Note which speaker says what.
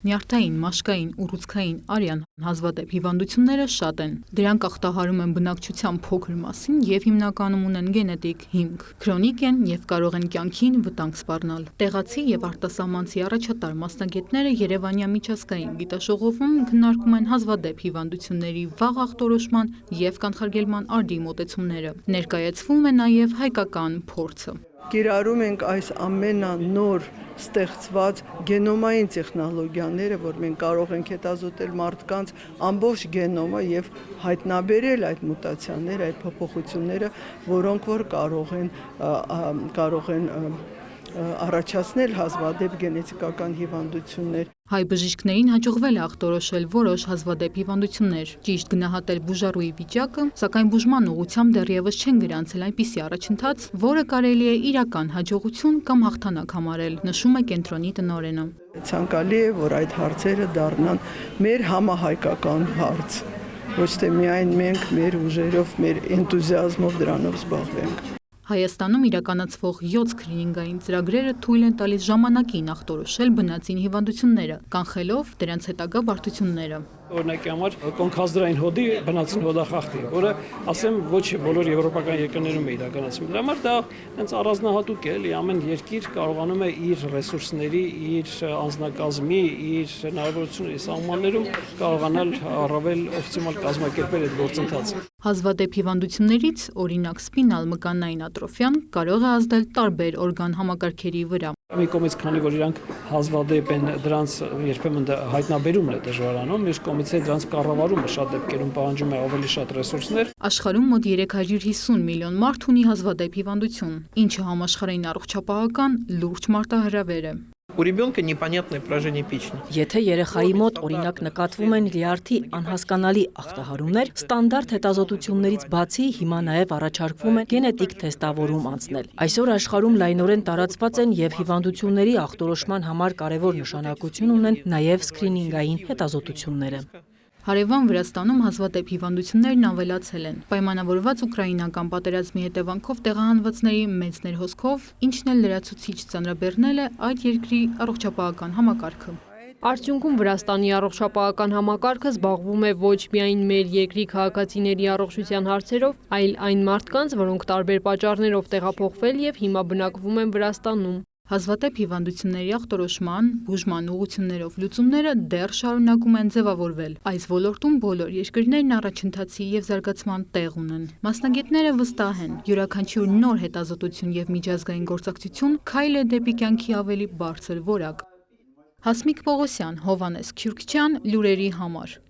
Speaker 1: Նյարդային, մաշկային, ուռուցքային, արյան հազվադեպ հիվանդությունները շատ են։ Դրանք ախտահարում են բնակչության փոքր մասին և հիմնականում ունեն գենետիկ հիմք, քրոնիկ են և կարող են կյանքին վտանգ սպառնալ։ Տեղացի և արտասահմանցի առաջատար մասնագետները Երևանյան միջազգային գիտաժողովում քննարկում են հազվադեպ հիվանդությունների վաղ ախտորոշման և կանխարգելման արդի մոտեցումները։ Ներկայացվում է նաև հայկական փորձը։
Speaker 2: Կիրառում ենք այս ամենանոր ստեղծված գենոմային տեխնոլոգիաները, որ մենք կարող ենք հետազոտել մարդկանց ամբողջ գենոմը եւ հայտնաբերել այդ մուտացիաները, այդ փոփոխությունները, որոնք որ կարող են առաջացնել հազվադեպ գենետիկական հիվանդություններ։
Speaker 1: Հայ բժիշկներին հաջողվել է ախտորոշել որոշ հազվադեպ հիվանդություններ, ճիշտ գնահատել բուժառուի վիճակը, սակայն բուժման ուղղությամբ դեռևս չեն գրանցել այնպիսի առաջընթաց, որը կարելի է իրական հաջողություն կամ հաղթանակ համարել, նշում է կենտրոնի տնօրենը։
Speaker 2: Ցանկալի է, որ այդ հարցերը դառնան մեր համահայկական հարց, ոչ թե միայն մենք մեր ուժերով, մեր էնտուզիազմով դրանով զբաղվենք։
Speaker 1: Հայաստանում իրականացվող 7 սքրինինգային ծրագրերը թույլ են տալիս ժամանակին ախտորոշել բնածին հիվանդությունները, կանխելով դրանց հետագա բարդությունները։
Speaker 3: Օրինակի համար կոնքազդրային հոդի բնածին հոդախախտի, որը ասեմ ոչ բոլոր եվրոպական երկրներում է իրականացվում։ Դրա համար դա հենց առանձնահատուկ է, էլի ամեն երկիր կարողանում է իր ռեսուրսների, իր անձնակազմի, իր հնարավորությունների սահմաններում կարողանալ առավել օպտիմալ կազմակերպել այդ գործընթացը։
Speaker 1: Հազվադեպ հիվանդություններից, օրինակ սպինալ մկանային ատրոֆիան, կարող է ազդել տարբեր օրգան համակարգերի վրա։
Speaker 3: Մի կողմից, քանի որ իրանք հազվադեպ են, դրանց երբեմն հայտնաբերումն է դժվարանում, մյուս կողմից դրանց կառավարումը շատ դեպքերում պահանջում է ավելի շատ ռեսուրսներ։
Speaker 1: Աշխարհում մոտ 350 միլիոն մարդ ունի հազվադեպ հիվանդություն, ինչը համաշխարհային առողջապահական լուրջ մարտահրավեր է։
Speaker 4: У ребенка непонятное поражение печени.
Speaker 5: Եթե երեխայի մոտ օրինակ նկատվում են լյարդի անհասկանալի ախտահարումներ, ստանդարտ հետազոտություններից բացի հիմա նաև առաջարկվում է գենետիկ թեստավորում անցնել։ Այսօր աշխարհում լայնորեն տարածված են եւ հիվանդությունների ախտորոշման համար կարևոր նշանակություն ունեն նաև սքրինինգային հետազոտությունները։
Speaker 1: Հարևան Վրաստանում հազվադեպ հիվանդություններն ավելացել են, պայմանավորված ուկրաինական պատերազմի հետևանքով տեղահանվածների մեծ ներհոսքով, ինչն էլ լրացուցիչ ծանրաբեռնել է այդ երկրի առողջապահական համակարգը։
Speaker 6: Արդյունքում Վրաստանի առողջապահական համակարգը զբաղվում է ոչ միայն մեր երկրի քաղաքացիների առողջության հարցերով, այլ այն մարդկանց, որոնք տարբեր պատճառներով տեղափոխվել եւ հիմա բնակվում են Վրաստանում։ Հազվադեպ հիվանդությունների ախտորոշման, բուժման ուղղություններով լուծումները դեռ շարունակում են ձևավորվել։ Այս ոլորտում բոլոր երկրներն առաջընթացի եւ զարգացման տեղ ունեն։ Մասնագետները վստահ են, յուրաքանչյուր նոր հետազոտություն եւ միջազգային գործակցություն քայլ է դեպի կյանքի ավելի բարձր որակ։ Հասմիկ Պողոսյան, Հովհաննես Քյուրքչյան, լուրերի համար։